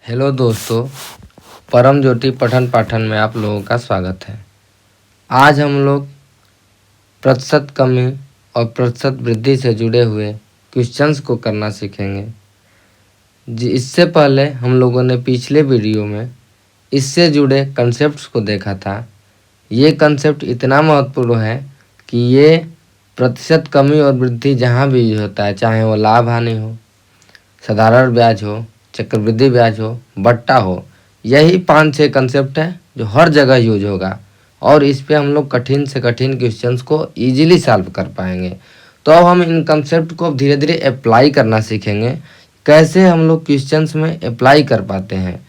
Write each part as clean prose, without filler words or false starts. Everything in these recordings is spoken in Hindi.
हेलो दोस्तों, परम ज्योति पठन पाठन में आप लोगों का स्वागत है। आज हम लोग प्रतिशत कमी और प्रतिशत वृद्धि से जुड़े हुए क्वेश्चंस को करना सीखेंगे। इससे पहले हम लोगों ने पिछले वीडियो में इससे जुड़े कंसेप्ट्स को देखा था। ये कंसेप्ट इतना महत्वपूर्ण है कि ये प्रतिशत कमी और वृद्धि जहाँ भी होता है, चाहे वो लाभ हानि हो, साधारण ब्याज हो, चक्रवृद्धि ब्याज हो, बट्टा हो, यही 5-6 कंसेप्ट है जो हर जगह यूज होगा और इस पे हम लोग कठिन से कठिन क्वेश्चंस को इजीली सॉल्व कर पाएंगे। तो अब हम इन कंसेप्ट को धीरे धीरे अप्लाई करना सीखेंगे। कैसे हम लोग क्वेश्चंस में अप्लाई कर पाते हैं।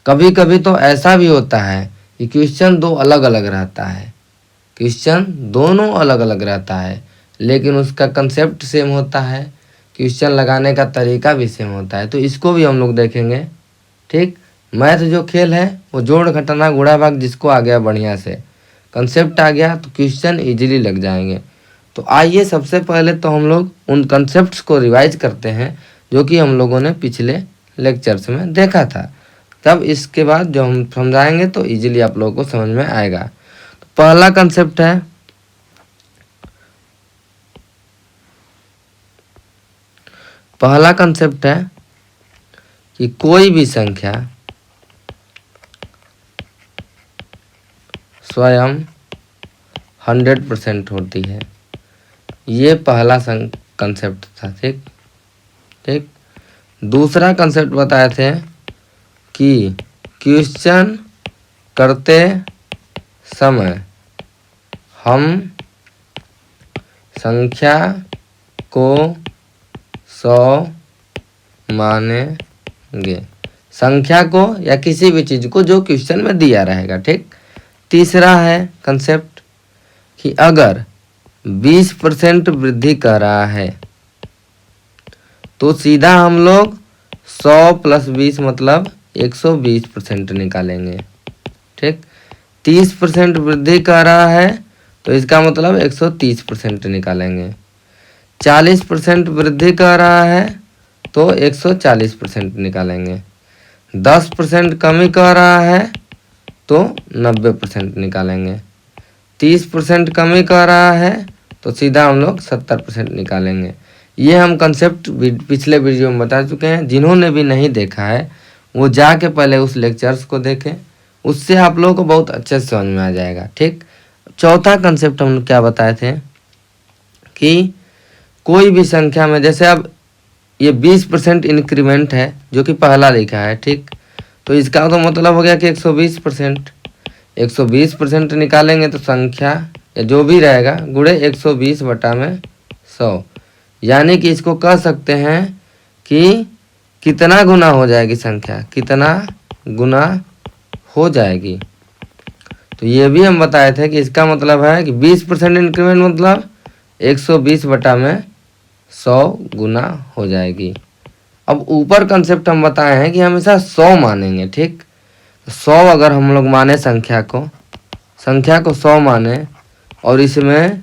कभी कभी तो ऐसा भी होता है कि क्वेश्चन दो अलग अलग रहता है, क्वेश्चन दोनों अलग अलग रहता है, लेकिन उसका कंसेप्ट सेम होता है, क्वेश्चन लगाने का तरीका भी सेम होता है। तो इसको भी हम लोग देखेंगे। ठीक, मैथ जो खेल है वो जोड़ घटाना गुणा भाग जिसको आ गया बढ़िया से, कंसेप्ट आ गया तो क्वेश्चन इजीली लग जाएंगे। तो आइए सबसे पहले तो हम लोग उन कंसेप्ट्स को रिवाइज करते हैं जो कि हम लोगों ने पिछले लेक्चर्स में देखा था। तब इसके बाद जो हम समझाएंगे तो इजीली आप लोगों को समझ में आएगा। तो पहला कंसेप्ट है कि कोई भी संख्या स्वयं 100% होती है। ये पहला कंसेप्ट था। ठीक ठीक, दूसरा कंसेप्ट बताए थे कि क्वेश्चन करते समय हम संख्या को 100 मानेंगे, संख्या को या किसी भी चीज़ को जो क्वेश्चन में दिया रहेगा। ठीक, तीसरा है कंसेप्ट कि अगर 20% वृद्धि कर रहा है तो सीधा हम लोग 100 + 20 मतलब 120% निकालेंगे। ठीक, 30% वृद्धि कर रहा है तो इसका मतलब 130% निकालेंगे। 40% वृद्धि कर रहा है तो 140% निकालेंगे। 10% कमी कर रहा है तो 90% निकालेंगे। 30% कमी कर रहा है तो सीधा हम लोग 70% निकालेंगे। ये हम कंसेप्ट पिछले वीडियो में बता चुके हैं। जिन्होंने भी नहीं देखा है वो जाके पहले उस लेक्चर्स को देखें, उससे आप लोगों को बहुत अच्छे से समझ में आ जाएगा। ठीक, चौथा कंसेप्ट हम लोग क्या बताए थे कि कोई भी संख्या में, जैसे अब ये 20% इंक्रीमेंट है जो कि पहला लिखा है। ठीक, तो इसका तो मतलब हो गया कि 120%। 120% निकालेंगे तो संख्या या जो भी रहेगा गुणे 120/100, यानी कि इसको कह सकते हैं कि कितना गुना हो जाएगी संख्या, कितना गुना हो जाएगी। तो ये भी हम बताए थे कि इसका मतलब है कि 20% इंक्रीमेंट मतलब 120/100 गुना हो जाएगी। अब ऊपर कंसेप्ट हम बताए हैं कि हमेशा 100 मानेंगे। ठीक, 100 अगर हम लोग माने संख्या को 100 माने और इसमें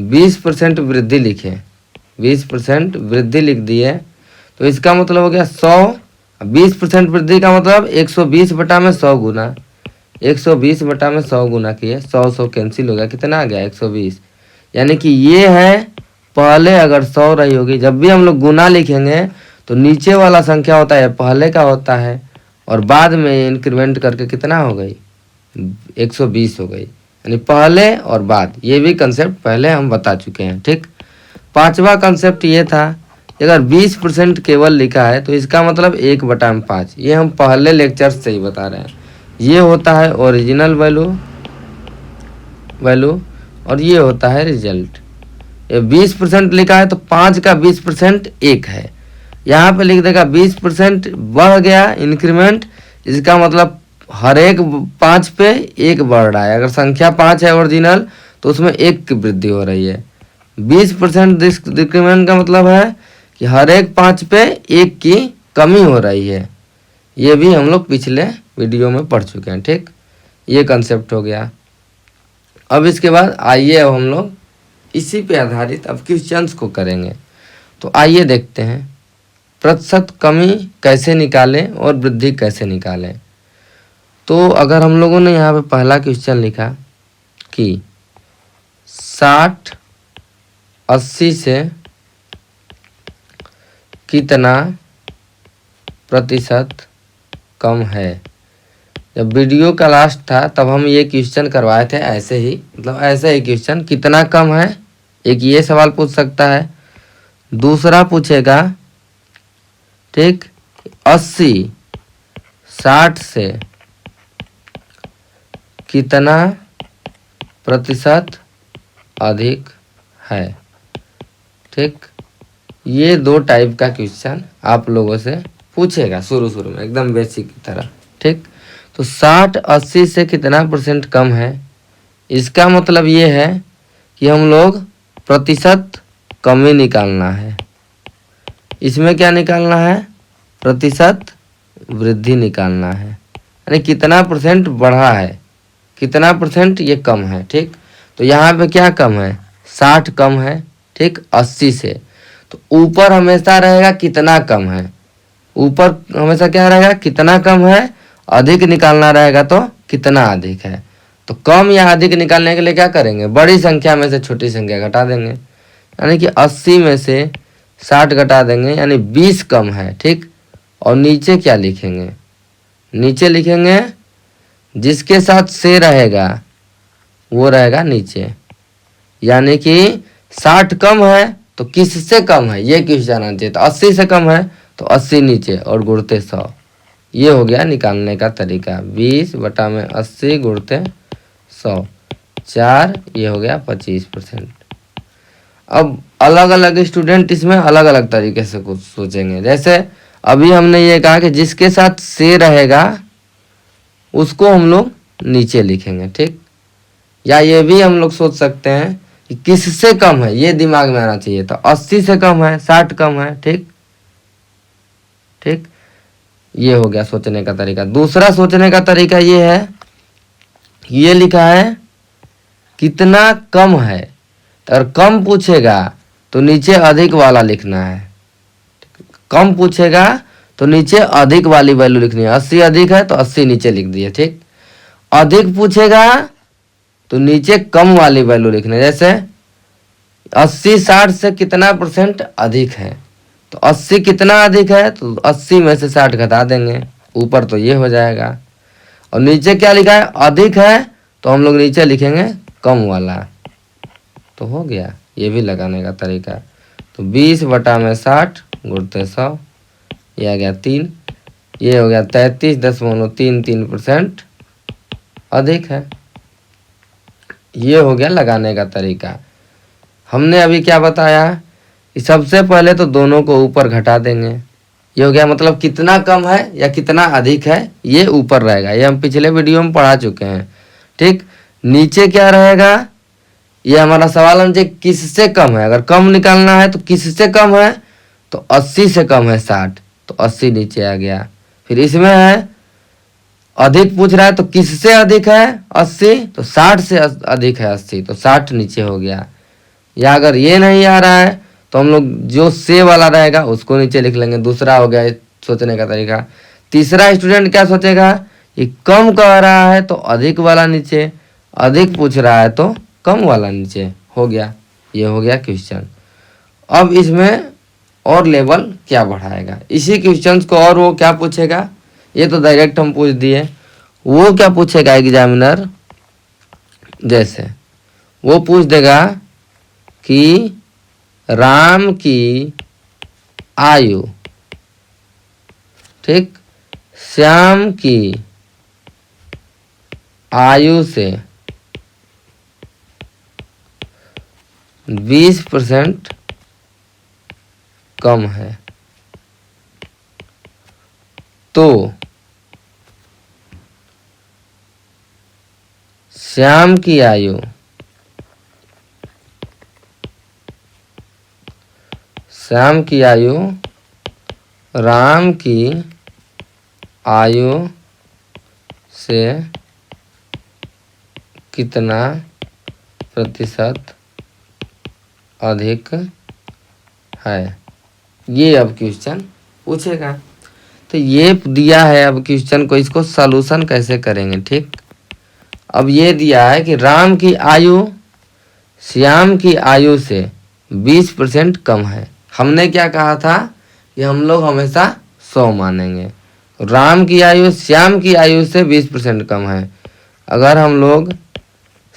20% वृद्धि लिखे, 20% वृद्धि लिख दिए तो इसका मतलब हो गया 100। 20% वृद्धि का मतलब 120/100 गुना, 120/100 गुना किए, 100 कैंसिल हो गया, कितना आ गया 120। यानी कि ये है पहले अगर 100 रही होगी, जब भी हम लोग गुना लिखेंगे तो नीचे वाला संख्या होता है पहले का होता है और बाद में इंक्रीमेंट करके कितना हो गई 120 हो गई, यानी पहले और बाद। ये भी कंसेप्ट पहले हम बता चुके हैं। ठीक, पांचवा कंसेप्ट ये था अगर 20% केवल लिखा है तो इसका मतलब 1/5। ये हम पहले लेक्चर से ही बता रहे हैं। ये होता है ओरिजिनल वैल्यू और ये होता है रिजल्ट। ये 20% लिखा है तो 5 का 20% 1 है। यहाँ पे लिख देगा 20% बढ़ गया इंक्रीमेंट, इसका मतलब हर एक 5 पे 1 बढ़ रहा है। अगर संख्या 5 है ओरिजिनल तो उसमें 1 की वृद्धि हो रही है। 20% डिक्रीमेंट का मतलब है कि हर एक 5 पे 1 की कमी हो रही है। ये भी हम लोग पिछले वीडियो में पढ़ चुके हैं। ठीक, ये कंसेप्ट हो गया। अब इसके बाद आइए अब हम लोग इसी पे आधारित अब क्वेश्चंस को करेंगे। तो आइए देखते हैं। प्रतिशत कमी कैसे निकालें और वृद्धि कैसे निकालें। तो अगर हम लोगों ने यहाँ पे पहला क्वेश्चन लिखा कि 60-80 से कितना प्रतिशत कम है। जब वीडियो का लास्ट था तब हम ये क्वेश्चन करवाए थे, ऐसे ही मतलब ऐसे ही क्वेश्चन, कितना कम है, एक ये सवाल पूछ सकता है। दूसरा पूछेगा ठीक 80-60 से कितना प्रतिशत अधिक है। ठीक, ये दो टाइप का क्वेश्चन आप लोगों से पूछेगा शुरू में एकदम बेसिक की तरह। ठीक, तो 60-80 से कितना % कम है, इसका मतलब ये है कि हम लोग प्रतिशत कमी निकालना है। इसमें क्या निकालना है, प्रतिशत वृद्धि निकालना है, यानी कितना % बढ़ा है, कितना % ये कम है। ठीक, तो यहाँ पे क्या कम है, 60 कम है। ठीक, 80 से, तो ऊपर हमेशा रहेगा कितना कम है, ऊपर हमेशा क्या रहेगा, कितना कम है, अधिक निकालना रहेगा तो कितना अधिक है। तो कम या अधिक निकालने के लिए क्या करेंगे, बड़ी संख्या में से छोटी संख्या घटा देंगे, यानी कि 80 में से 60 घटा देंगे, यानी 20 कम है। ठीक, और नीचे क्या लिखेंगे, नीचे लिखेंगे जिसके साथ से रहेगा वो रहेगा नीचे, यानी कि 60 कम है तो किससे कम है, ये क्वेश्चन आना चाहिए। तो 80 से कम है तो 80 नीचे और गुणते 100। ये हो गया निकालने का तरीका, 20/80 गुणते 100, 4, ये हो गया 25%। अब अलग अलग स्टूडेंट इसमें अलग अलग तरीके से कुछ सोचेंगे। जैसे अभी हमने ये कहा कि जिसके साथ से रहेगा उसको हम लोग नीचे लिखेंगे। ठीक, या ये भी हम लोग सोच सकते हैं कि किससे कम है, ये दिमाग में आना चाहिए। तो 80 से कम है, 60 कम है। ठीक ठीक, ये हो गया सोचने का तरीका। दूसरा सोचने का तरीका ये है, ये लिखा है कितना कम है, तो अगर कम पूछेगा तो नीचे अधिक वाला लिखना है, कम पूछेगा तो नीचे अधिक वाली वैल्यू लिखनी है। 80 अधिक है तो 80 नीचे लिख दिए। ठीक, अधिक पूछेगा तो नीचे कम वाली वैल्यू लिखनी है। जैसे 80-60 से कितना % अधिक है, तो 80 कितना अधिक है, तो 80 में से 60 घटा देंगे, ऊपर तो ये हो जाएगा। और नीचे क्या लिखा है, अधिक है तो हम लोग नीचे लिखेंगे कम वाला, तो हो गया। ये भी लगाने का तरीका। तो 20/60 गुणते 100, ये आ गया 3, ये हो गया 33.33% अधिक है। ये हो गया लगाने का तरीका। हमने अभी क्या बताया कि सबसे पहले तो दोनों को ऊपर घटा देंगे। ये हो गया, मतलब कितना कम है या कितना अधिक है ये ऊपर रहेगा, ये हम पिछले वीडियो में पढ़ा चुके हैं। ठीक, नीचे क्या रहेगा, ये हमारा सवाल हमसे किससे कम है। अगर कम निकालना है तो किससे कम है, तो 80 से कम है 60, तो 80 नीचे आ गया। फिर इसमें है अधिक पूछ रहा है तो किससे अधिक है 80, तो 60 से अधिक है 80, तो 60 नीचे हो गया। या अगर ये नहीं आ रहा है तो हम लोग जो से वाला रहेगा उसको नीचे लिख लेंगे। दूसरा हो गया सोचने का तरीका। तीसरा स्टूडेंट क्या सोचेगा, ये कम कह रहा है तो अधिक वाला नीचे, अधिक पूछ रहा है तो कम वाला नीचे, हो गया। ये हो गया क्वेश्चन। अब इसमें और लेवल क्या बढ़ाएगा, इसी क्वेश्चन को और वो क्या पूछेगा, ये तो डायरेक्ट हम पूछ दिए। वो क्या पूछेगा एग्जामिनर, जैसे वो पूछ देगा कि राम की आयु, ठीक, श्याम की आयु से 20% कम है, तो श्याम की आयु राम की आयु से कितना प्रतिशत अधिक है। ये अब क्वेश्चन पूछेगा। तो ये दिया है अब क्वेश्चन को, इसको सॉल्यूशन कैसे करेंगे। ठीक, अब ये दिया है कि राम की आयु श्याम की आयु से 20% कम है। हमने क्या कहा था कि हम लोग हमेशा 100 मानेंगे। राम की आयु श्याम की आयु से 20% कम है। अगर हम लोग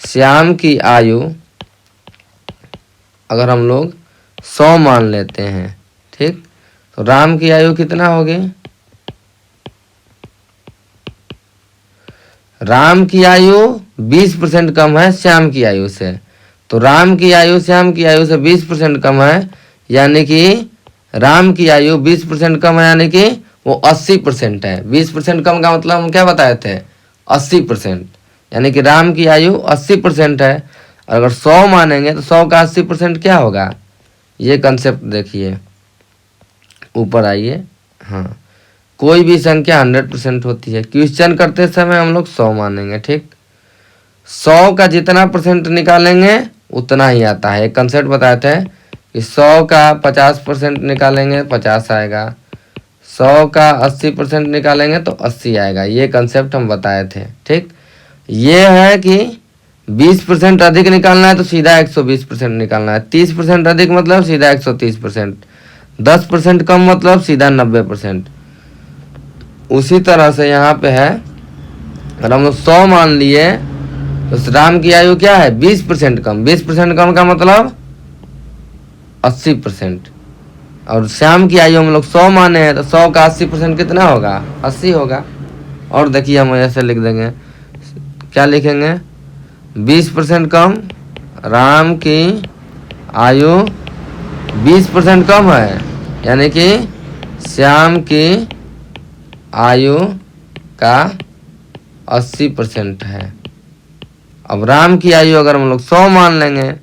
श्याम की आयु अगर हम लोग 100 मान लेते हैं, ठीक, तो राम की आयु कितना होगी? राम की आयु 20% कम है श्याम की आयु से, तो राम की आयु श्याम की आयु से 20% कम है, यानी कि राम की आयु 20% कम है, यानी कि वो 80% है। 20% कम का मतलब हम क्या बताए थे? 80%, यानी कि राम की आयु 80% है। अगर 100 मानेंगे तो 100 का 80% क्या होगा? ये कंसेप्ट देखिए, ऊपर आइए। हाँ, कोई भी संख्या 100% होती है। क्वेश्चन करते समय हम लोग 100 मानेंगे। ठीक, 100 का जितना परसेंट निकालेंगे उतना ही आता है। एक कंसेप्ट बताए थे कि 100 का 50% निकालेंगे 50 आएगा, 100 का 80% निकालेंगे तो 80 आएगा। ये कंसेप्ट हम बताए थे। ठीक, ये है कि 20% अधिक निकालना है तो सीधा 120% निकालना है, 30% अधिक मतलब सीधा 130%, 10% कम मतलब सीधा 90%। उसी तरह से यहाँ पे है, अगर हम लोग 100 मान लिए तो राम की आयु क्या है? 20% कम। 20% कम का मतलब 80%। और श्याम की आयु हम लोग 100 माने हैं तो 100 का 80% कितना होगा? 80 होगा। और देखिए हम ऐसे लिख देंगे, क्या लिखेंगे? 20% कम, राम की आयु 20% कम है, यानी कि श्याम की आयु का 80% है। अब राम की आयु अगर हम लोग 100 मान लेंगे,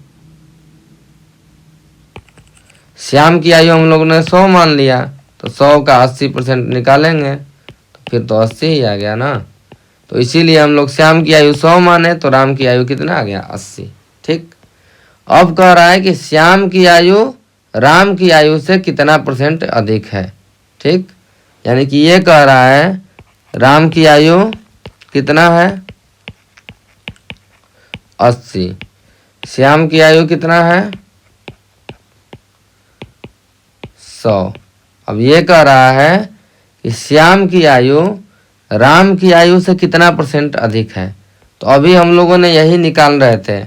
श्याम की आयु हम लोगों ने 100 मान लिया, तो 100 का 80% निकालेंगे तो फिर तो 80 ही आ गया ना। तो इसीलिए हम लोग श्याम की आयु 100 माने तो राम की आयु कितना आ गया? 80। ठीक, अब कह रहा है कि श्याम की आयु राम की आयु से कितना % अधिक है। ठीक, यानी कि ये कह रहा है राम की आयु कितना है? 80। श्याम की आयु कितना है? 100। अब ये कह रहा है कि श्याम की आयु राम की आयु से कितना % अधिक है। तो अभी हम लोगों ने यही निकाल रहे थे,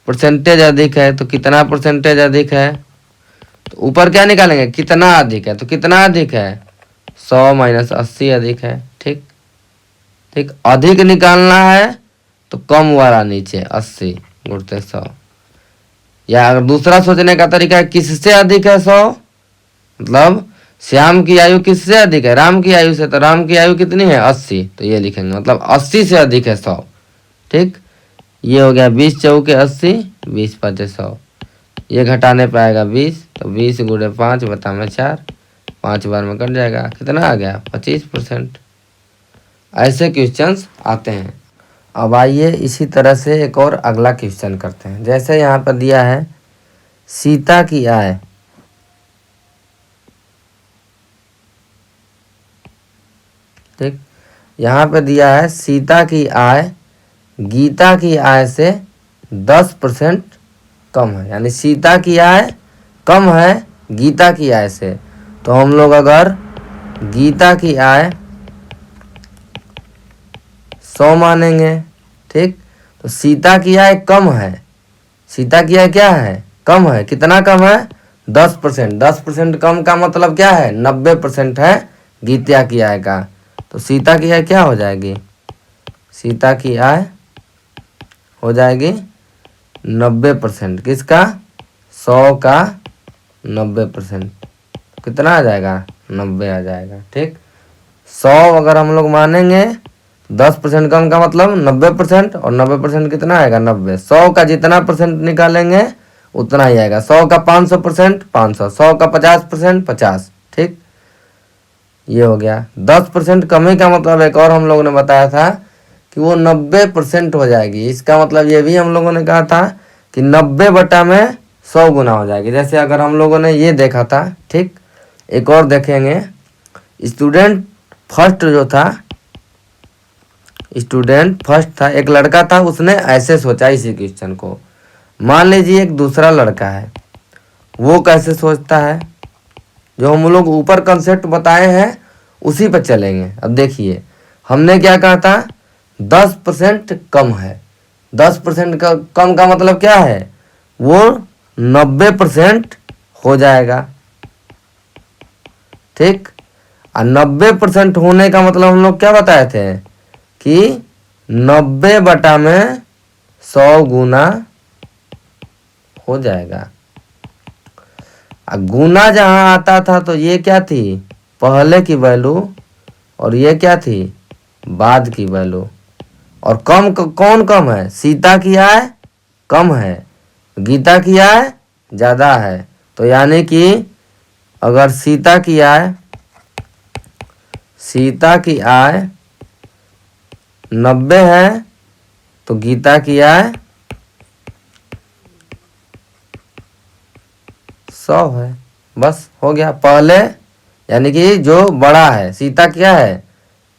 परसेंटेज अधिक है तो कितना परसेंटेज अधिक है। तो ऊपर क्या निकालेंगे? कितना अधिक है। तो कितना अधिक है? 100 माइनस 80 अधिक है। ठीक, ठीक, अधिक निकालना है तो कम वाला नीचे 80 गुणते 100। या अगर दूसरा सोचने का तरीका है, किससे अधिक है 100, मतलब श्याम की आयु किससे अधिक है? राम की आयु से। तो राम की आयु कितनी है? 80। तो ये लिखेंगे, मतलब 80 से अधिक है 100। ठीक, ये हो गया 20 चौके 80, 20 पचे 100। ये घटाने पे आएगा 20, तो 20 गुणे 5 बता में 4, 5 बार में कट जाएगा। कितना आ गया? 25%। ऐसे क्वेश्चंस आते हैं। अब आइए इसी तरह से एक और अगला क्वेश्चन करते हैं। जैसे यहाँ पर दिया है सीता की आय, ठीक, यहाँ पे दिया है सीता की आय गीता की आय से 10% कम है, यानी सीता की आय कम है गीता की आय से। तो हम लोग अगर गीता की आय 100 मानेंगे, ठीक, तो सीता की आय कम है। सीता की आय क्या है? कम है। कितना कम है? 10%। 10% कम का मतलब क्या है? 90% है गीता की आय का। तो सीता की आय क्या हो जाएगी? सीता की आय हो जाएगी 90%। किसका? 100 का 90%। कितना आ जाएगा? 90 आ जाएगा। ठीक, 100 अगर हम लोग मानेंगे, 10% कम का मतलब 90%, और 90% कितना आएगा? 90। 100 का जितना परसेंट निकालेंगे उतना ही आएगा। 100 का 500% 500, 100 का 50% 50। ठीक, ये हो गया। 10% कमी का मतलब एक और हम लोगों ने बताया था कि वो 90% हो जाएगी। इसका मतलब ये भी हम लोगों ने कहा था कि 90 बटा में 100 गुना हो जाएगी। जैसे अगर हम लोगों ने ये देखा था, ठीक, एक और देखेंगे स्टूडेंट फर्स्ट जो था, स्टूडेंट फर्स्ट था, एक लड़का था, उसने ऐसे सोचा इसी क्वेश्चन को। मान लीजिए एक दूसरा लड़का है, वो कैसे सोचता है, जो हम लोग ऊपर कंसेप्ट बताए हैं उसी पर चलेंगे। अब देखिए हमने क्या कहा था, 10% कम है। 10% का कम का मतलब क्या है, वो 90% हो जाएगा, ठीक। और 90% होने का मतलब हम लोग क्या बताए थे कि 90/100 गुना हो जाएगा। गुना जहां आता था तो ये क्या थी, पहले की वैल्यू, और ये क्या थी, बाद की वैल्यू। और कम कौन कम है, सीता की आय कम है, गीता की आय ज़्यादा है। तो यानी कि अगर सीता की आय 90 है तो गीता की आय 100 है। बस हो गया। पहले यानी कि जो बड़ा है, सीता क्या है,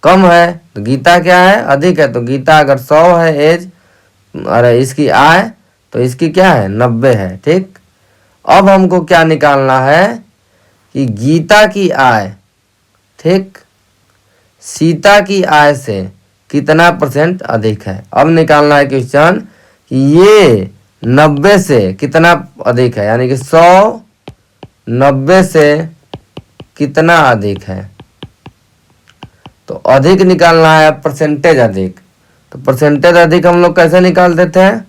कम है, तो गीता क्या है, अधिक है। तो गीता अगर 100 है एज, अरे इसकी आय, तो इसकी क्या है, 90 है, ठीक। अब हमको क्या निकालना है कि गीता की आय, ठीक, सीता की आय से कितना % अधिक है। अब निकालना है क्वेश्चन कि ये 90 से कितना अधिक है, यानी कि 100 90 से कितना अधिक है। तो अधिक निकालना है, परसेंटेज अधिक। तो परसेंटेज अधिक हम लोग कैसे निकाल देते हैं,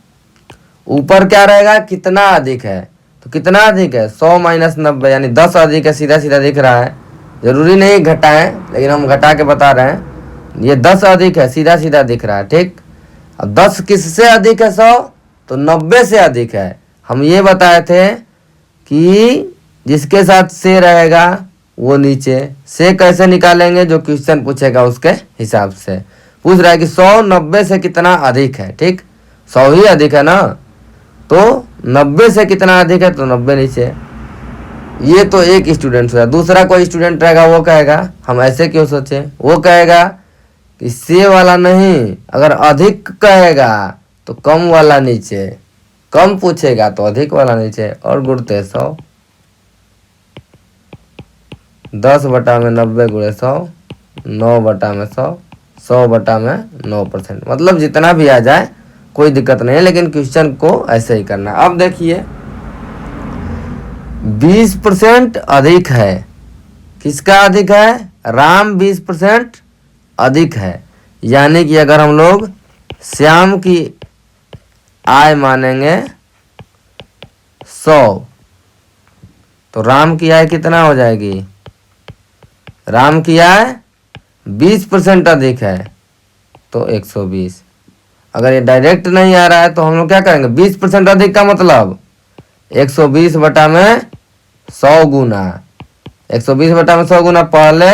ऊपर क्या रहेगा, कितना अधिक है। तो कितना अधिक है, 100 - 90, यानी 10 अधिक है, सीधा सीधा दिख रहा है। जरूरी नहीं घटाएं, लेकिन हम घटा के बता रहे हैं। ये 10 अधिक है, सीधा सीधा दिख रहा है, ठीक। अब 10 किससे अधिक है, 100, तो 90 से अधिक है। हम ये बताए थे कि जिसके साथ से रहेगा वो नीचे से कैसे निकालेंगे, जो क्वेश्चन पूछेगा उसके हिसाब से। पूछ रहा है कि 100 90 से कितना अधिक है, ठीक, 100 ही अधिक है ना, तो 90 से कितना अधिक है, तो 90 नीचे। ये तो एक स्टूडेंट हुआ। दूसरा कोई स्टूडेंट रहेगा, वो कहेगा, हम ऐसे क्यों सोचे, वो कहेगा कि से वाला नहीं, अगर अधिक कहेगा तो कम वाला नीचे, कम पूछेगा तो अधिक वाला नीचे। और गुणते 100, 10/90 × 100, 9/100, 100/9%। मतलब जितना भी आ जाए कोई दिक्कत नहीं है, लेकिन क्वेश्चन को ऐसे ही करना है। अब देखिए 20% अधिक है, किसका अधिक है, राम 20% अधिक है। यानी कि अगर हम लोग श्याम की आय मानेंगे 100, तो राम की आय कितना हो जाएगी, राम की आय 20% अधिक है तो 120। अगर ये डायरेक्ट नहीं आ रहा है तो हम लोग क्या करेंगे, 20% अधिक का मतलब 120/100 गुना, 120/100 गुना पहले,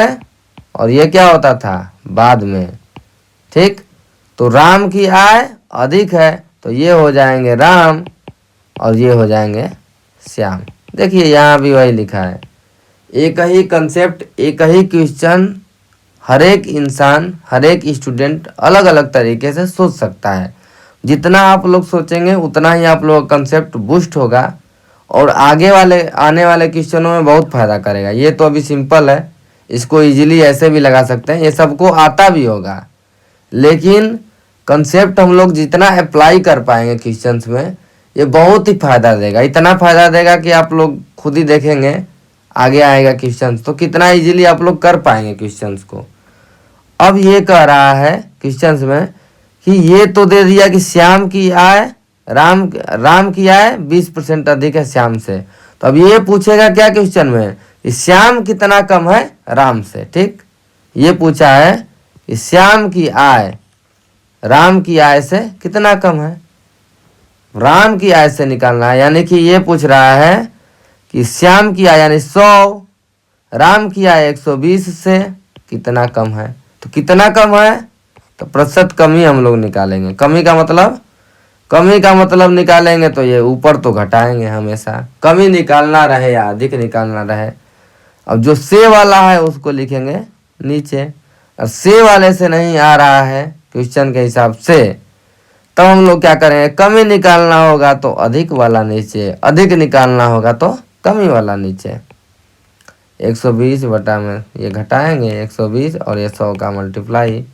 और ये क्या होता था बाद में, ठीक। तो राम की आय अधिक है तो ये हो जाएंगे राम, और ये हो जाएंगे श्याम। देखिए यहाँ भी वही लिखा है, एक ही कंसेप्ट, एक ही क्वेश्चन, हर एक इंसान, हर एक स्टूडेंट अलग अलग तरीके से सोच सकता है। जितना आप लोग सोचेंगे उतना ही आप लोग का कंसेप्ट बूस्ट होगा, और आगे वाले आने वाले क्वेश्चनों में बहुत फायदा करेगा। ये तो अभी सिंपल है, इसको इजीली ऐसे भी लगा सकते हैं, ये सबको आता भी होगा। लेकिन कंसेप्ट हम लोग जितना अप्लाई कर पाएंगे क्वेश्चंस में, ये बहुत ही फायदा देगा। इतना फायदा देगा कि आप लोग खुद ही देखेंगे, आगे आएगा क्वेश्चंस तो कितना इजीली आप लोग कर पाएंगे क्वेश्चंस को। अब ये कह रहा है क्वेश्चंस में कि ये तो दे दिया कि श्याम की आय, राम की आय 20% अधिक है श्याम से। तो अब ये पूछेगा क्या क्वेश्चन में, कि श्याम कितना कम है राम से, ठीक। ये पूछा है कि श्याम की आय राम की आय से कितना कम है, राम की आय से निकालना है। यानी कि ये पूछ रहा है कि श्याम की आय यानी 100, राम की आय 120 से कितना कम है। तो कितना कम है, तो प्रतिशत कमी हम लोग निकालेंगे। कमी का मतलब निकालेंगे तो ये ऊपर तो घटाएंगे हमेशा, कमी निकालना रहे या अधिक निकालना रहे। अब जो से वाला है उसको लिखेंगे नीचे, और से वाले से नहीं आ रहा है क्वेश्चन के हिसाब से, तब हम लोग क्या करेंगे, कमी निकालना होगा तो अधिक वाला नीचे, अधिक निकालना होगा तो कमी वाला नीचे। 120 बटा में ये घटाएंगे 120 और ये 100 का मल्टीप्लाई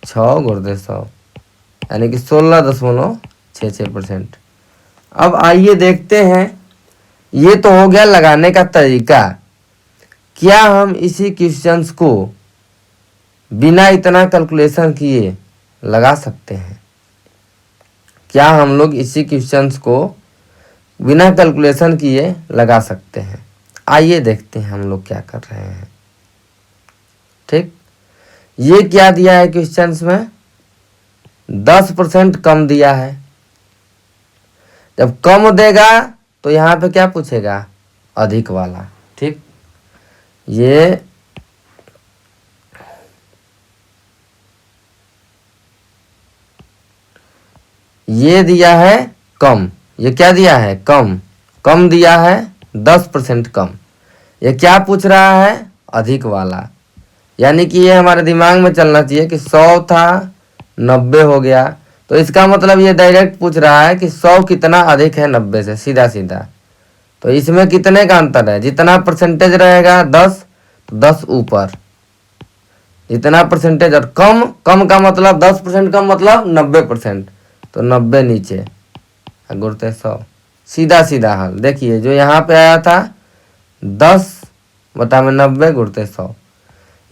6 गुणे 100 यानी कि 16.66%। अब आइए देखते हैं, ये तो हो गया लगाने का तरीका। क्या हम इसी क्वेश्चंस को बिना इतना कैलकुलेशन किए लगा सकते हैं? क्या हम लोग इसी क्वेश्चंस को बिना कैलकुलेशन किए लगा सकते हैं? आइए देखते हैं हम लोग क्या कर रहे हैं। ठीक, ये क्या दिया है क्वेश्चंस में, 10% कम दिया है। जब कम देगा तो यहाँ पे क्या पूछेगा, अधिक वाला। ठीक, ये दिया है कम, ये क्या दिया है, कम, कम दिया है 10% कम। ये क्या पूछ रहा है, अधिक वाला। यानी कि ये हमारे दिमाग में चलना चाहिए कि 100 था 90 हो गया, तो इसका मतलब ये डायरेक्ट पूछ रहा है कि 100 कितना अधिक है 90 से, सीधा सीधा। तो इसमें कितने का अंतर है, जितना परसेंटेज रहेगा 10 तो 10 ऊपर, जितना परसेंटेज, और कम, कम का मतलब 10% कम मतलब 90%, तो 90 नीचे गुणते 100, सीधा सीधा हल। देखिए जो यहाँ पे आया था 10 बटा में 90 गुणते 100,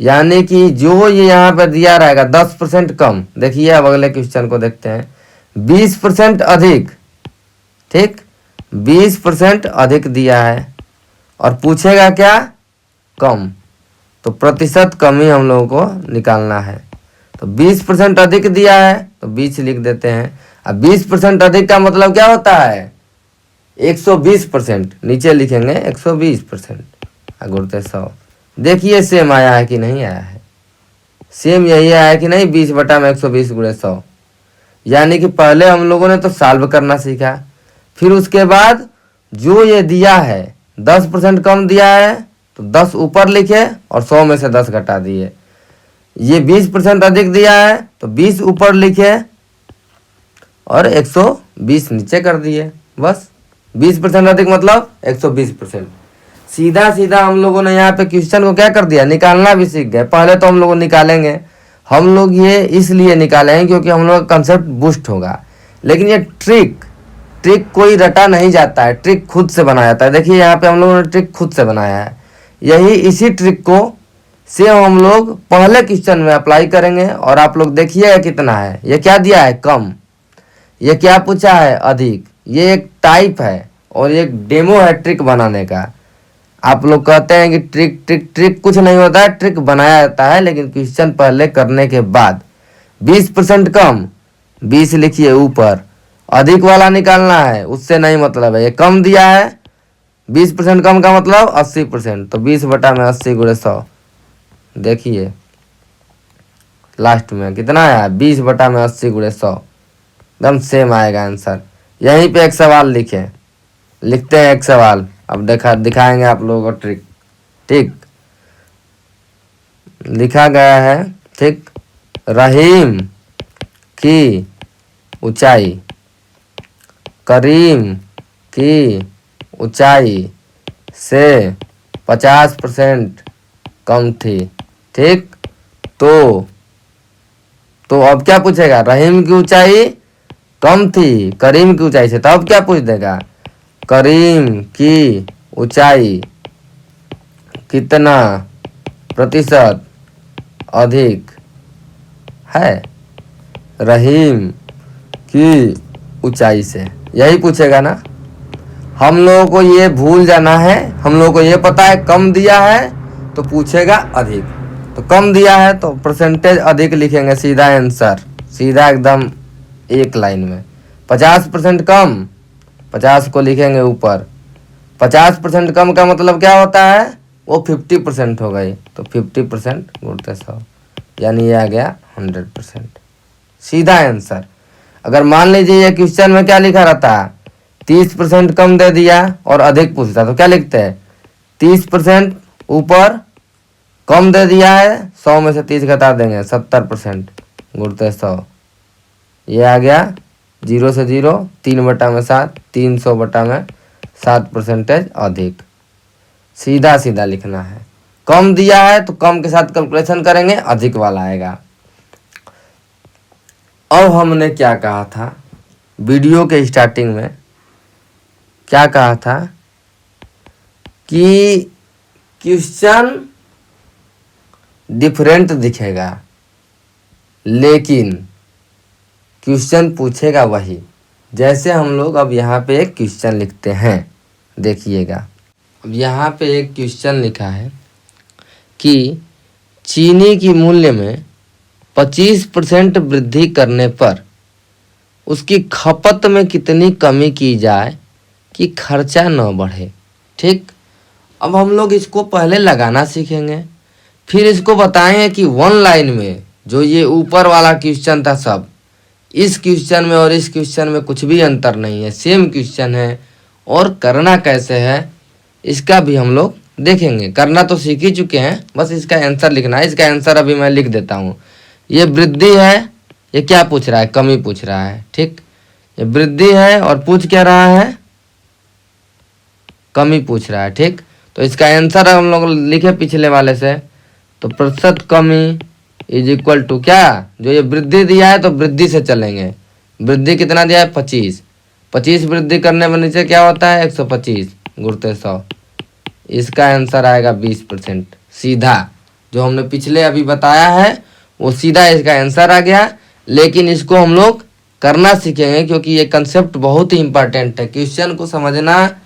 यानी कि जो ये यहाँ पे दिया रहेगा 10% कम। देखिए अब अगले क्वेश्चन को देखते हैं, 20% अधिक। ठीक, 20% अधिक दिया है और पूछेगा क्या, कम, तो प्रतिशत कमी हम लोगों को निकालना है। तो 20% अधिक दिया है तो 20 लिख देते हैं। अब 20% अधिक का मतलब क्या होता है, 120%, नीचे लिखेंगे 120% गुणते 100। देखिए सेम आया है कि नहीं आया है, सेम यही आया है कि नहीं, 20 बटा में 120 गुणे 100। यानी कि पहले हम लोगों ने तो सॉल्व करना सीखा, फिर उसके बाद जो ये दिया है 10% कम दिया है तो 10 ऊपर लिखे और 100 में से 10 घटा दिए। ये 20% अधिक दिया है तो 20 ऊपर लिखे और 120 नीचे कर दिए, बस। 20% अधिक मतलब 120%। सीधा सीधा हम लोगों ने यहाँ पे क्वेश्चन को क्या कर दिया, निकालना भी सीख गए। पहले तो हम लोग निकालेंगे, हम लोग ये इसलिए निकालेंगे क्योंकि हम लोग का कंसेप्ट बूस्ट होगा। लेकिन ये ट्रिक कोई रटा नहीं जाता है, ट्रिक खुद से बनाया जाता है। देखिए यहाँ पे हम लोगों ने ट्रिक खुद से बनाया है। यही इसी ट्रिक को सेम हम लोग पहले क्वेश्चन में अप्लाई करेंगे और आप लोग देखिएगा कितना है। ये क्या दिया है, कम, ये क्या पूछा है, अधिक। ये एक टाइप है और एक डेमो है ट्रिक बनाने का। आप लोग कहते हैं कि ट्रिक कुछ नहीं होता है, ट्रिक बनाया जाता है, लेकिन क्वेश्चन पहले करने के बाद। 20% कम, 20 लिखिए ऊपर, अधिक वाला निकालना है, उससे नहीं मतलब है। ये कम दिया है, 20% कम का मतलब 80%, तो 20 बटा में 80 गुणे 100। देखिए लास्ट में कितना आया, 20 बटा में 80 गुणे 100, एकदम सेम आएगा आंसर। यहीं पे एक सवाल लिखते हैं एक सवाल, अब दिखाएंगे आप लोगों को ट्रिक। ठीक, लिखा गया है, ठीक, रहीम की ऊंचाई करीम की ऊंचाई से 50% कम थी। ठीक, तो अब क्या पूछेगा, रहीम की ऊंचाई कम थी करीम की ऊंचाई से, तो अब क्या पूछ देगा, करीम की ऊंचाई कितना प्रतिशत अधिक है रहीम की ऊंचाई से, यही पूछेगा ना। हम लोगों को ये भूल जाना है, हम लोगों को ये पता है कम दिया है तो पूछेगा अधिक, तो कम दिया है तो परसेंटेज अधिक लिखेंगे, सीधा आंसर, सीधा एकदम एक लाइन में। 50% कम, 50 को लिखेंगे ऊपर। 50% कम का मतलब क्या होता है, वो 50% हो गई, तो 50% गुणते 100, यानी ये आ गया 100%, सीधा आंसर। अगर मान लीजिए ये क्वेश्चन में क्या लिखा रहता है, 30% कम दे दिया और अधिक पूछता, तो क्या लिखते हैं, 30% ऊपर कम दे दिया है, 100 में से 30 घटा देंगे 70% गुणते 100, ये आ गया 0 से 0, 3/7, 300/7% अधिक। सीधा सीधा लिखना है। कम दिया है तो कम के साथ कैलकुलेशन करेंगे, अधिक वाला आएगा। अब हमने क्या कहा था वीडियो के स्टार्टिंग में, क्या कहा था कि क्वेश्चन डिफरेंट दिखेगा लेकिन क्वेश्चन पूछेगा वही। जैसे हम लोग अब यहाँ पे एक क्वेश्चन लिखते हैं, देखिएगा। अब यहाँ पे एक क्वेश्चन लिखा है कि चीनी की मूल्य में 25% वृद्धि करने पर उसकी खपत में कितनी कमी की जाए कि खर्चा न बढ़े। ठीक, अब हम लोग इसको पहले लगाना सीखेंगे, फिर इसको बताएंगे कि वन लाइन में जो ये ऊपर वाला क्वेश्चन था सब, इस क्वेश्चन में और इस क्वेश्चन में कुछ भी अंतर नहीं है, सेम क्वेश्चन है। और करना कैसे है इसका भी हम लोग देखेंगे। करना तो सीख ही चुके हैं, बस इसका आंसर लिखना है। इसका आंसर अभी मैं लिख देता हूँ। ये वृद्धि है, ये क्या पूछ रहा है, कमी पूछ रहा है। ठीक, ये वृद्धि है और पूछ क्या रहा है, कमी पूछ रहा है। ठीक, तो इसका आंसर हम लोग लिखे पिछले वाले से, तो प्रतिशत कमी इज इक्वल टू क्या, जो ये वृद्धि दिया है तो वृद्धि से चलेंगे। वृद्धि कितना दिया है 25, 25 वृद्धि करने में नीचे क्या होता है 125 गुणते 100। इसका आंसर आएगा 20%। सीधा जो हमने पिछले अभी बताया है वो सीधा इसका आंसर आ गया। लेकिन इसको हम लोग करना सीखेंगे क्योंकि ये कंसेप्ट बहुत ही इंपॉर्टेंट है। क्वेश्चन को समझना,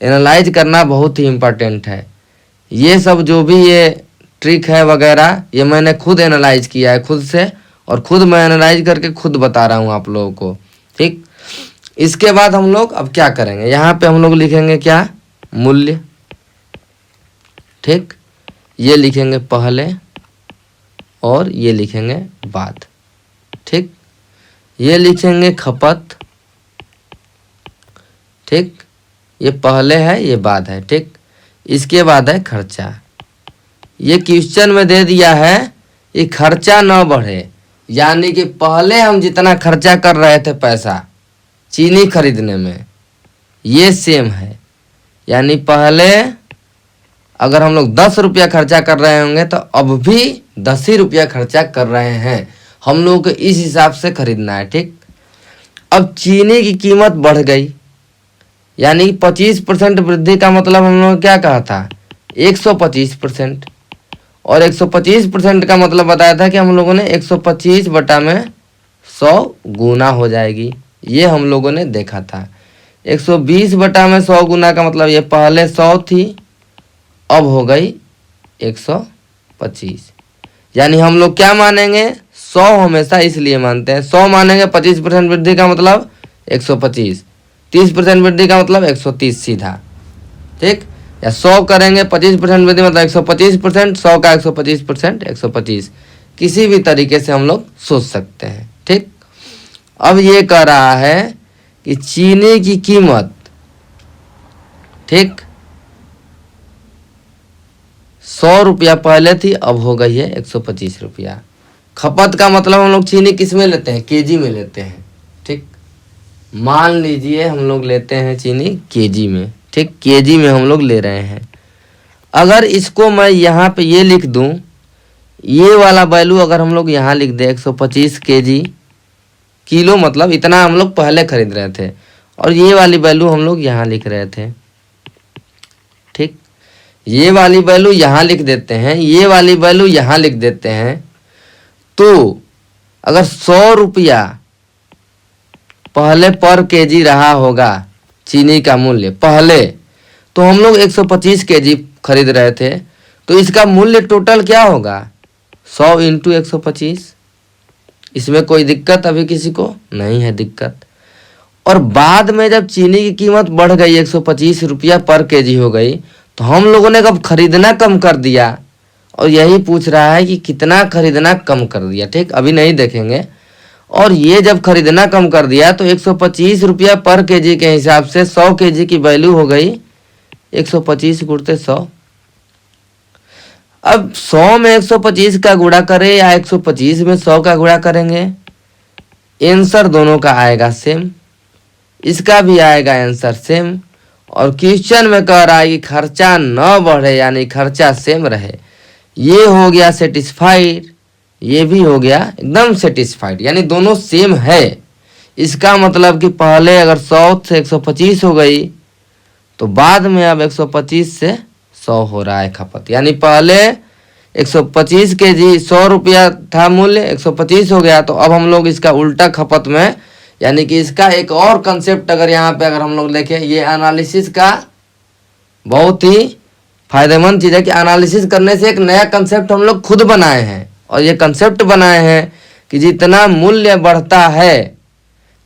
एनालाइज करना बहुत ही इंपॉर्टेंट है। ये सब जो भी ये ट्रिक है वगैरह, ये मैंने खुद एनालाइज किया है खुद से, और खुद मैं एनालाइज करके खुद बता रहा हूँ आप लोगों को। ठीक, इसके बाद हम लोग अब क्या करेंगे, यहाँ पे हम लोग लिखेंगे क्या, मूल्य। ठीक, ये लिखेंगे पहले और ये लिखेंगे बाद। ठीक, ये लिखेंगे खपत। ठीक, ये पहले है ये बाद है। ठीक, इसके बाद है खर्चा। ये क्वेश्चन में दे दिया है ये खर्चा न बढ़े, यानी कि पहले हम जितना खर्चा कर रहे थे पैसा चीनी खरीदने में, ये सेम है। यानी पहले अगर हम लोग 10 रुपया खर्चा कर रहे होंगे तो अब भी 10 ही रुपया खर्चा कर रहे हैं। हम लोगों को इस हिसाब से खरीदना है। ठीक, अब चीनी की कीमत बढ़ गई, यानी 25% वृद्धि का मतलब हम लोगों ने क्या कहा था 125%, और 125% का मतलब बताया था कि हम लोगों ने 125/100 गुना हो जाएगी। ये हम लोगों ने देखा था। 120/100 गुना का मतलब ये पहले 100 थी, अब हो गई 125। यानी हम लोग क्या मानेंगे 100 हमेशा इसलिए मानते हैं, 100 मानेंगे 25% वृद्धि का मतलब 125, 30% वृद्धि का मतलब 130 सीधा। ठीक, या 100 करेंगे 25% वृद्धि मतलब 125%, 100 का 125%, 125 किसी भी तरीके से हम लोग सोच सकते हैं। ठीक, अब ये कह रहा है कि चीनी की कीमत, ठीक 100 रुपया पहले थी, अब हो गई है 125 रुपया। खपत का मतलब हम लोग चीनी किस में लेते हैं, केजी में लेते हैं। ठीक, मान लीजिए हम लोग लेते हैं चीनी केजी में। ठीक, केजी में हम लोग ले रहे हैं। अगर इसको मैं यहाँ पे ये लिख दूँ, ये वाला वैल्यू अगर हम लोग यहाँ लिख दें 125 केजी, किलो मतलब इतना हम लोग पहले खरीद रहे थे, और ये वाली वैल्यू हम लोग यहाँ लिख रहे थे। ठीक, ये वाली वैल्यू यहाँ लिख देते हैं, ये वाली वैल्यू यहाँ लिख देते हैं। तो अगर 100 रुपया पहले पर केजी रहा होगा चीनी का मूल्य पहले, तो हम लोग 125 केजी खरीद रहे थे, तो इसका मूल्य टोटल क्या होगा 100 × 125। इसमें कोई दिक्कत अभी किसी को नहीं है दिक्कत। और बाद में जब चीनी की कीमत बढ़ गई 125 रुपया पर केजी हो गई, तो हम लोगों ने कब खरीदना कम कर दिया, और यही पूछ रहा है कि कितना खरीदना कम कर दिया। ठीक, अभी नहीं देखेंगे। और ये जब खरीदना कम कर दिया तो 125 रुपया पर केजी के हिसाब से 100 केजी की वैल्यू हो गई 125 × 100। अब 100 में 125 का गुणा करें या 125 में 100 का गुणा करेंगे, आंसर दोनों का आएगा सेम, इसका भी आएगा आंसर सेम। और क्वेश्चन में कह रहा है कि खर्चा न बढ़े यानी खर्चा सेम रहे, ये हो गया सेटिस्फाइड, ये भी हो गया एकदम सेटिस्फाइड, यानी दोनों सेम है। इसका मतलब कि पहले अगर 100 से 125 हो गई तो बाद में अब 125 से 100 हो रहा है खपत, यानी पहले 125 केजी 100 रुपया था मूल्य, 125 हो गया। तो अब हम लोग इसका उल्टा खपत में, यानी कि इसका एक और कंसेप्ट अगर यहाँ पे अगर हम लोग देखें, ये एनालिसिस का बहुत ही फायदेमंद चीज़ है कि एनालिसिस करने से एक नया कंसेप्ट हम लोग खुद बनाए हैं। और ये कंसेप्ट बनाए हैं कि जितना मूल्य बढ़ता है,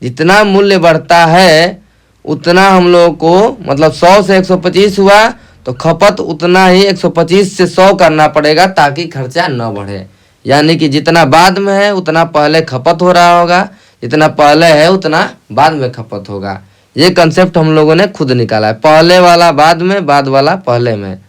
जितना मूल्य बढ़ता है उतना हम लोग को, मतलब 100 से 125 हुआ तो खपत उतना ही 125 से 100 करना पड़ेगा ताकि खर्चा न बढ़े। यानी कि जितना बाद में है उतना पहले खपत हो रहा होगा, जितना पहले है उतना बाद में खपत होगा। ये कंसेप्ट हम लोगों ने खुद निकाला है, पहले वाला बाद में, बाद वाला पहले में।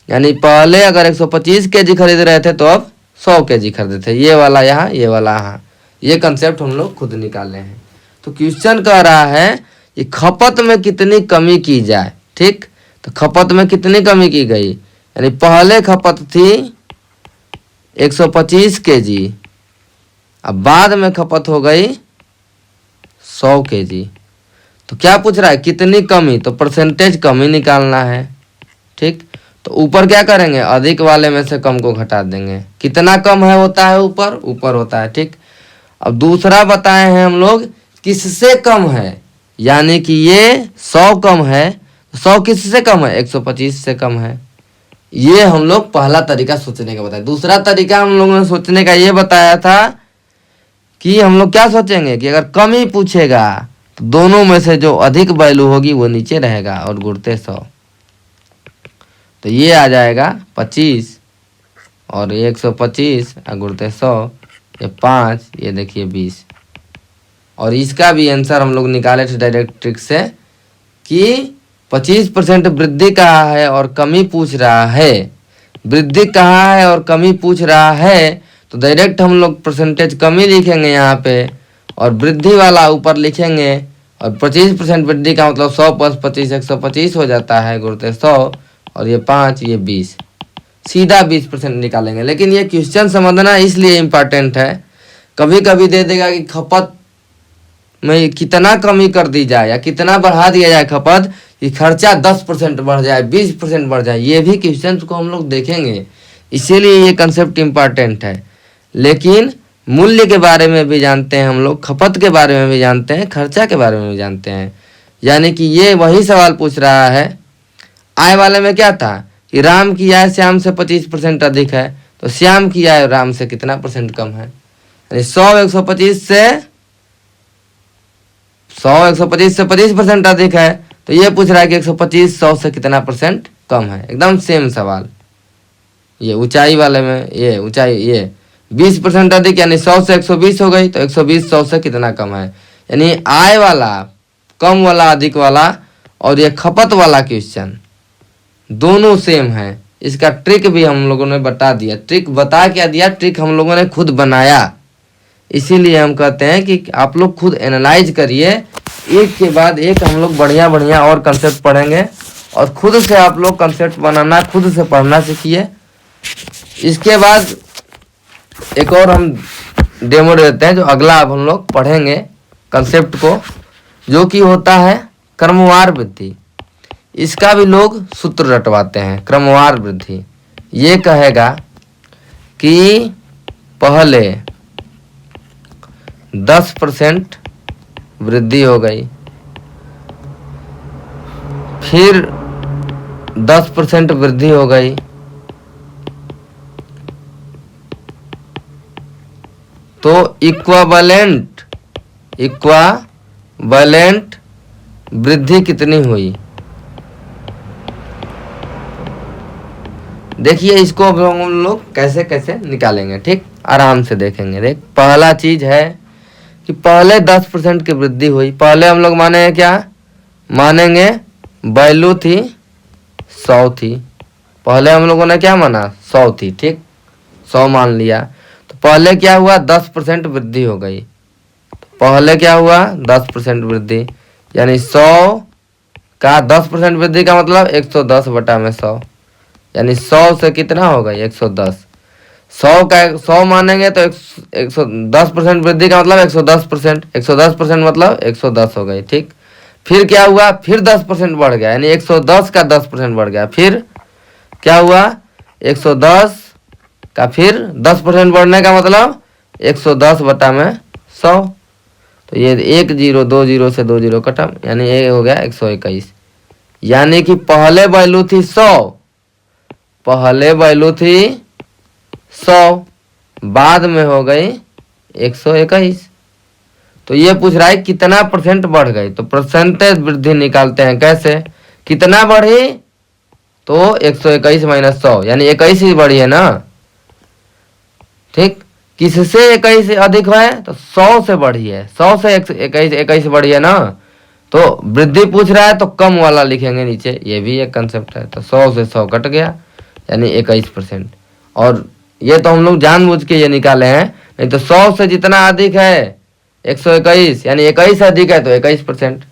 यानी पहले अगर 125 केजी खरीद रहे थे तो अब 100 केजी खरीदे थे, ये वाला यहाँ, ये वाला यहाँ। ये कंसेप्ट हम लोग खुद निकाले हैं। तो क्वेश्चन कह रहा है कि खपत में कितनी कमी की जाए। ठीक, तो खपत में कितनी कमी की गई, यानी पहले खपत थी 125 केजी, अब बाद में खपत हो गई 100 केजी। तो क्या पूछ रहा है, कितनी कमी, तो परसेंटेज कमी निकालना है। ठीक, तो ऊपर क्या करेंगे, अधिक वाले में से कम को घटा देंगे। कितना कम है होता है ऊपर, ऊपर होता है। ठीक, अब दूसरा बताए हैं हम लोग किससे कम है, यानी कि ये 100 कम है, 100 किससे कम है, 125 से कम है। ये हम लोग पहला तरीका सोचने का बताया। दूसरा तरीका हम लोगों ने सोचने का ये बताया था कि हम लोग क्या सोचेंगे कि अगर कमी पूछेगा तो दोनों में से जो अधिक वैल्यू होगी वो नीचे रहेगा और गुणते 100। तो ये आ जाएगा 25 और ये 125 और गुणते 100, ये 5, ये देखिए 20। और इसका भी आंसर हम लोग निकाले थे डायरेक्ट ट्रिक से कि 25% वृद्धि कहा है और कमी पूछ रहा है। वृद्धि कहा है और कमी पूछ रहा है तो डायरेक्ट हम लोग परसेंटेज कमी लिखेंगे यहाँ पे और वृद्धि वाला ऊपर लिखेंगे। और 25% वृद्धि का मतलब 100 + 25 125 हो जाता है, गुणते 100, और ये 5, ये 20, सीधा 20% निकालेंगे। लेकिन ये क्वेश्चन समझना इसलिए इम्पॉर्टेंट है, कभी कभी दे देगा कि खपत में कितना कमी कर दी जाए या कितना बढ़ा दिया जाए खपत कि खर्चा 10% बढ़ जाए, 20% बढ़ जाए। ये भी क्वेश्चन को हम लोग देखेंगे, इसीलिए ये कंसेप्ट इम्पॉर्टेंट है। लेकिन मूल्य के बारे में भी जानते हैं हम लोग, खपत के बारे में भी जानते हैं, खर्चा के बारे में भी जानते हैं। यानी कि ये वही सवाल पूछ रहा है। आय वाले में क्या था कि राम की आय श्याम से 25% अधिक है, तो श्याम की आय राम से कितना % कम है। 100 125 से 25% अधिक है, तो ये पूछ रहा है कि 125 100 से कितना % कम है। एकदम सेम सवाल। ये ऊंचाई वाले में, ये ऊंचाई, ये 20% अधिक, यानी 100 से 120 हो गई, तो 120 100 से कितना कम है। यानी आय वाला, कम वाला, अधिक वाला और ये खपत वाला क्वेश्चन दोनों सेम है। इसका ट्रिक भी हम लोगों ने बता दिया। ट्रिक बता क्या दिया, ट्रिक हम लोगों ने खुद बनाया। इसीलिए हम कहते हैं कि आप लोग खुद एनालाइज करिए, एक के बाद एक हम लोग बढ़िया बढ़िया और कंसेप्ट पढ़ेंगे और खुद से आप लोग कंसेप्ट बनाना, खुद से पढ़ना सीखिए। इसके बाद एक और हम डेमो देते हैं, जो अगला अब हम लोग पढ़ेंगे कंसेप्ट को, जो कि होता है क्रमवार वृद्धि। इसका भी लोग सूत्र रटवाते हैं। क्रमवार वृद्धि ये कहेगा कि पहले 10% वृद्धि हो गई, फिर 10% वृद्धि हो गई, तो इक्वावेलेंट वृद्धि कितनी हुई। देखिए इसको अब हम लोग कैसे कैसे निकालेंगे। ठीक, आराम से देखेंगे। देख, पहला चीज है कि पहले 10% की वृद्धि हुई। पहले हम लोग मानेंगे क्या, मानेंगे वैल्यू थी 100 थी, पहले हम लोगों ने क्या माना 100 थी, ठीक, 100 मान लिया। तो पहले क्या हुआ 10% वृद्धि हो गई। तो पहले क्या हुआ 10% वृद्धि, यानी 100 का 10% वृद्धि का मतलब 110 बटा में 100, यानी 100 से कितना हो गई 110। 100 का 100 मानेंगे तो 110% वृद्धि का मतलब 110%, 110% मतलब 110 हो गई, ठीक। फिर क्या हुआ, फिर 10% बढ़ गया, यानी 110 का 10% बढ़ गया। फिर क्या हुआ 110 का फिर 10% बढ़ने का मतलब 110 बटा में 100। तो ये 1 0 2 0 से 2 0 खत्म, यानी ये हो गया 121। यानी कि पहले वैल्यू थी 100, पहले वैल्यू थी 100, बाद में हो गई 121। तो ये पूछ रहा है कितना परसेंट बढ़ गई, तो परसेंटेज वृद्धि निकालते हैं कैसे, कितना बढ़ी, तो 121 माइनस 100, यानी 21 ही बढ़ी है ना, ठीक। किससे 21 अधिक है, तो 100 से बढ़ी है, 100 से 21 बढ़ी है ना। तो वृद्धि पूछ रहा है तो कम वाला लिखेंगे नीचे, ये भी एक कंसेप्ट है। तो 100 से 100 कट गया, यानी 21%। और ये तो हम लोग जानबूझ के ये निकाले हैं, नहीं तो 100 से जितना अधिक है 121, यानी 21 अधिक है तो 21%।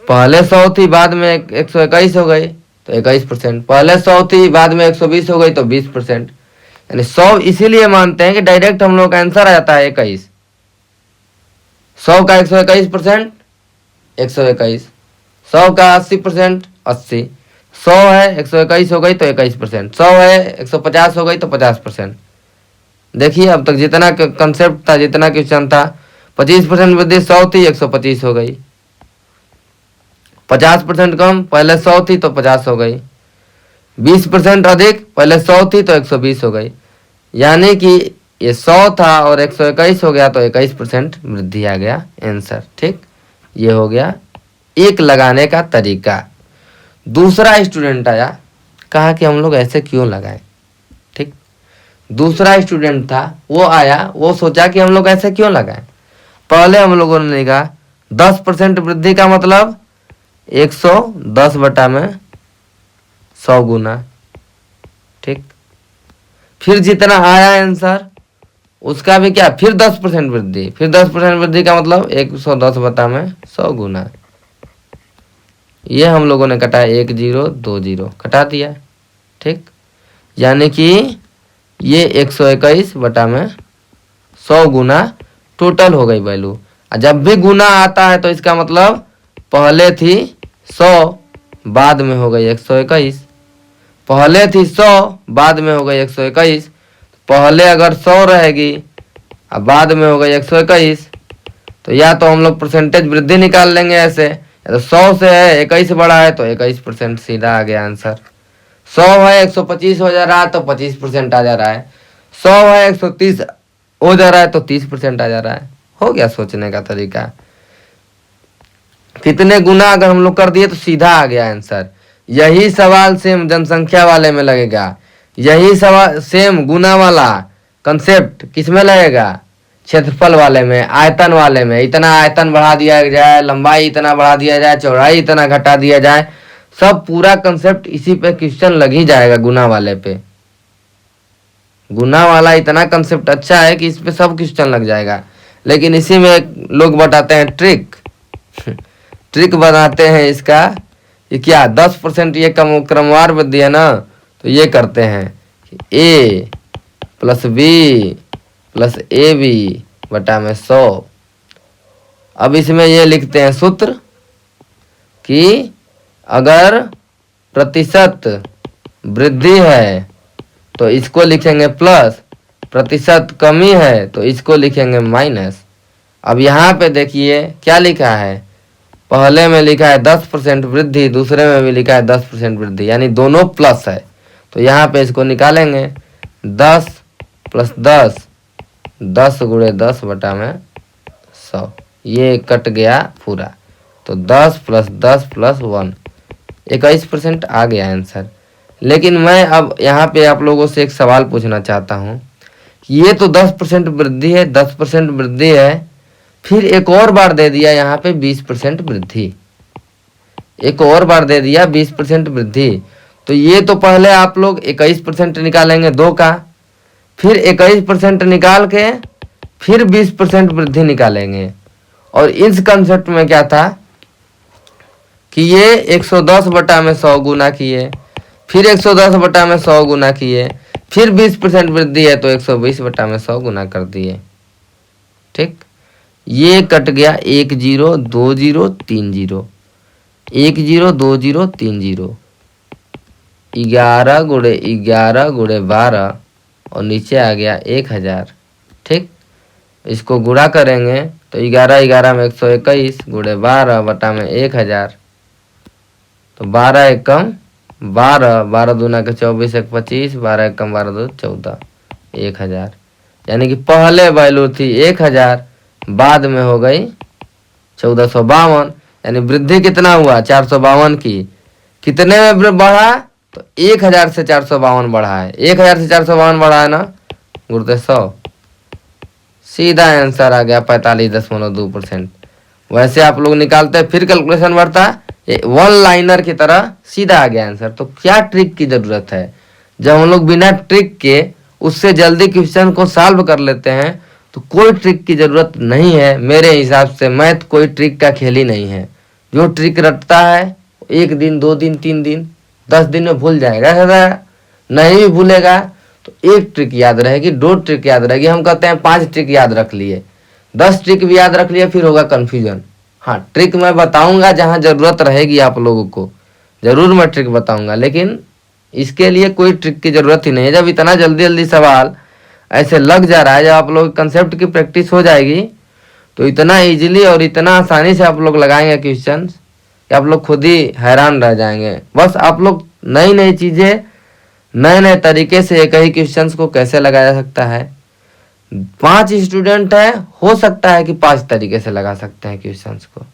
पहले 100 थी बाद में 121 हो गई तो 21%, पहले 100 थी बाद में 120 हो गई तो 20%। यानी 100 इसीलिए मानते हैं कि डायरेक्ट हम लोग का आंसर आ जाता है 21। 100 का 121% 121, 100 का 80% 80, 100 है 121 हो गई तो 21%, 100 है 150 हो गई तो 50%। देखिए अब तक जितना कंसेप्ट था, जितना क्वेश्चन था, 25% वृद्धि 100 थी 125 हो गई, 50% कम पहले 100 थी तो 50 हो गई, 20% अधिक पहले 100 थी तो 120 हो गई। यानी कि ये 100 था और 121 हो गया तो 21% वृद्धि आ गया आंसर, ठीक। ये हो गया एक लगाने का तरीका। दूसरा स्टूडेंट आया, कहा कि हम लोग ऐसे क्यों लगाएं, ठीक। दूसरा स्टूडेंट था, वो आया, वो सोचा कि हम लोग ऐसे क्यों लगाएं। पहले हम लोगों ने लिखा 10% वृद्धि का मतलब 110 बटा में 100 गुना, ठीक। फिर जितना आया आंसर उसका भी क्या, फिर 10% वृद्धि, फिर 10% वृद्धि का मतलब 110 बटा में 100 गुना। ये हम लोगों ने कटा 1 0 2 0 कटा दिया, ठीक। यानी कि ये 121 बटा में 100 गुना टोटल हो गई वैल्यू। जब भी गुना आता है तो इसका मतलब पहले थी 100 बाद में हो गई 121, पहले थी 100 बाद में हो गई 121, पहले अगर 100 रहेगी अब बाद में हो गई 121, तो या तो हम लोग परसेंटेज वृद्धि निकाल लेंगे ऐसे, या तो 100 से है 21 बड़ा है तो 21% सीधा आ गया आंसर। 100 है 125 हो जा रहा है तो 25% आ जा रहा है, 100 है 130 हो जा रहा है तो 30% आ जा रहा है। हो गया सोचने का तरीका। कितने गुना अगर हम लोग कर दिए तो सीधा आ गया आंसर। यही सवाल सेम जनसंख्या वाले में लगेगा, यही सवाल सेम गुना वाला कंसेप्ट किस में लगेगा, क्षेत्रफल वाले में, आयतन वाले में। इतना आयतन बढ़ा दिया जाए, लंबाई इतना बढ़ा दिया जाए, चौड़ाई इतना घटा दिया जाए, सब पूरा कंसेप्ट इसी पे क्वेश्चन लग ही जाएगा गुना वाले पे। गुना वाला इतना कंसेप्ट अच्छा है कि इस पे सब क्वेश्चन लग जाएगा। लेकिन इसी में लोग बताते हैं ट्रिक ट्रिक बनाते हैं इसका, ये क्या 10% ये क्रमवार वृद्धि है ना, तो ये करते हैं a plus B plus A B बटा में 100। अब इसमें ये लिखते हैं सूत्र कि अगर प्रतिशत वृद्धि है तो इसको लिखेंगे प्लस, प्रतिशत कमी है तो इसको लिखेंगे माइनस। अब यहाँ पे देखिए क्या लिखा है, पहले में लिखा है 10% वृद्धि, दूसरे में भी लिखा है 10% वृद्धि, यानी दोनों प्लस है। तो यहाँ पे इसको निकालेंगे 10 प्लस 10, 10 गुणे 10 बटा में 100, ये कट गया पूरा। तो 10 प्लस 10 प्लस 1 21% आ गया आंसर। लेकिन मैं अब यहाँ पे आप लोगों से एक सवाल पूछना चाहता हूँ, ये तो 10% वृद्धि है, 10% वृद्धि है, फिर एक और बार दे दिया यहाँ पे 20% वृद्धि, एक और बार दे दिया 20% वृद्धि, तो ये तो पहले आप लोग 21% निकालेंगे 2 का, फिर 21% निकाल के फिर 20% वृद्धि निकालेंगे। और इस कंसेप्ट में क्या था कि ये 110 बटा में 100 गुना किए, फिर 110 बटा में 100 गुना किए, फिर 20% वृद्धि है तो 120 बटा में 100 गुना कर दिए। ठीक, ये कट गया 1 0 2 0 3 0, 1 0 2 0 3 0, 11 गुणे 11 गुणे 12 और नीचे आ गया 1000। ठीक, इसको गुणा करेंगे तो 11 11 में 121 गुणे 12 बटा में 1000, तो 12 एकम 12, 12 दूना के 24 1 25, 12 एकम 12 2 14, 1000। यानी कि पहले वैल्यू थी 1000, बाद में हो गई 1452। यानी वृद्धि कितना हुआ 452 की। कितने में बढ़ा तो 1000 से 452 बढ़ा है, 1000 से 452 बढ़ा है ना, गुरुते 100। सीधा आंसर आ गया 45.2%। वैसे आप लोग निकालते फिर कैलकुलेशन बढ़ता, वन लाइनर की तरह सीधा आ गया आंसर। तो क्या ट्रिक की जरूरत है? जब हम लोग बिना ट्रिक के उससे जल्दी क्वेश्चन को सॉल्व कर लेते हैं तो कोई ट्रिक की जरूरत नहीं है। मेरे हिसाब से मैथ कोई ट्रिक का खेल ही नहीं है। जो ट्रिक रटता है 1 दिन 2 दिन 3 दिन 10 दिन में भूल जाएगा, नहीं भी भूलेगा तो एक ट्रिक याद रहेगी, 2 ट्रिक याद रहेगी। हम कहते हैं 5 ट्रिक याद रख लिए, 10 ट्रिक भी याद रख लिए, फिर होगा कन्फ्यूजन। हाँ, ट्रिक मैं बताऊंगा जहां जरूरत रहेगी आप लोगों को, जरूर मैं ट्रिक बताऊंगा, लेकिन इसके लिए कोई ट्रिक की जरूरत ही नहीं है। जब इतना जल्दी जल्दी सवाल ऐसे लग जा रहा है, जब आप लोग कंसेप्ट की प्रैक्टिस हो जाएगी तो इतना इजीली और इतना आसानी से आप लोग लगाएंगे क्वेश्चन कि आप लोग खुद ही हैरान रह जाएंगे। बस आप लोग नई नई चीजें नए नए तरीके से एक ही क्वेश्चंस को कैसे लगाया जा सकता है। 5 स्टूडेंट है, हो सकता है कि 5 तरीके से लगा सकते हैं क्वेश्चंस को।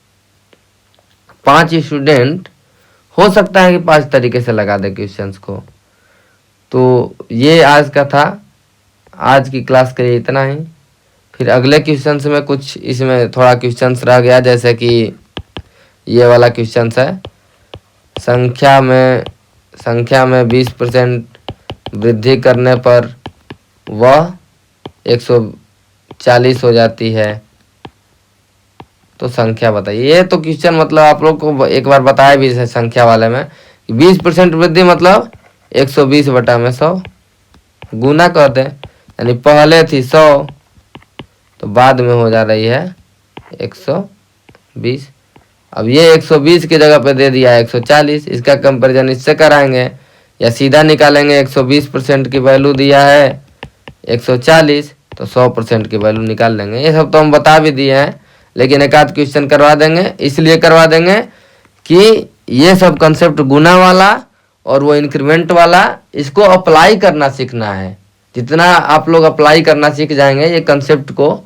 5 स्टूडेंट हो सकता है कि 5 तरीके से लगा दे क्वेश्चंस को। तो ये आज का था, आज की क्लास के लिए इतना ही। फिर अगले क्वेश्चंस में कुछ इसमें थोड़ा क्वेश्चंस रह गया, जैसे कि ये वाला क्वेश्चंस है, संख्या में 20% वृद्धि करने पर वह 140 हो जाती है, तो संख्या बताइए। ये तो क्वेश्चन मतलब आप लोग को एक बार बताया भी है संख्या वाले में, 20% वृद्धि मतलब 120 बटा में 100 गुना कर दें। यानी पहले थी 100 तो बाद में हो जा रही है 120। अब ये 120 की जगह पे दे दिया है 140, इसका कंपैरिजन इससे कराएंगे या सीधा निकालेंगे। 120% की वैल्यू दिया है 140 तो 100% की वैल्यू निकाल लेंगे। ये सब तो हम बता भी दिए हैं, लेकिन एक आध क्वेश्चन करवा देंगे। इसलिए करवा देंगे कि ये सब कंसेप्ट गुना वाला और वो इंक्रीमेंट वाला, इसको अप्लाई करना सीखना है। जितना आप लोग अप्लाई करना सीख जाएंगे ये कंसेप्ट को,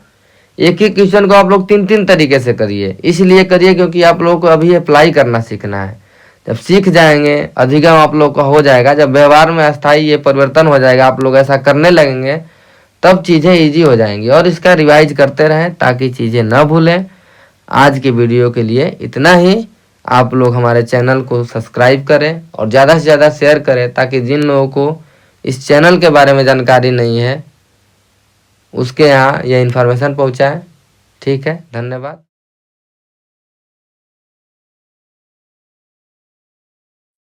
एक ही क्वेश्चन को आप लोग 3 तरीके से करिए। इसलिए करिए क्योंकि आप लोगों को अभी अप्लाई करना सीखना है। जब सीख जाएंगे, अधिगम आप लोग का हो जाएगा, जब व्यवहार में अस्थायी ये परिवर्तन हो जाएगा, आप लोग ऐसा करने लगेंगे, तब चीज़ें इजी हो जाएंगी। और इसका रिवाइज करते रहें ताकि चीज़ें न भूलें। आज की वीडियो के लिए इतना ही। आप लोग हमारे चैनल को सब्सक्राइब करें और ज़्यादा से ज़्यादा शेयर करें, ताकि जिन लोगों को इस चैनल के बारे में जानकारी नहीं है उसके यहाँ यह इन्फॉर्मेशन पहुँचाएँ। ठीक है, धन्यवाद।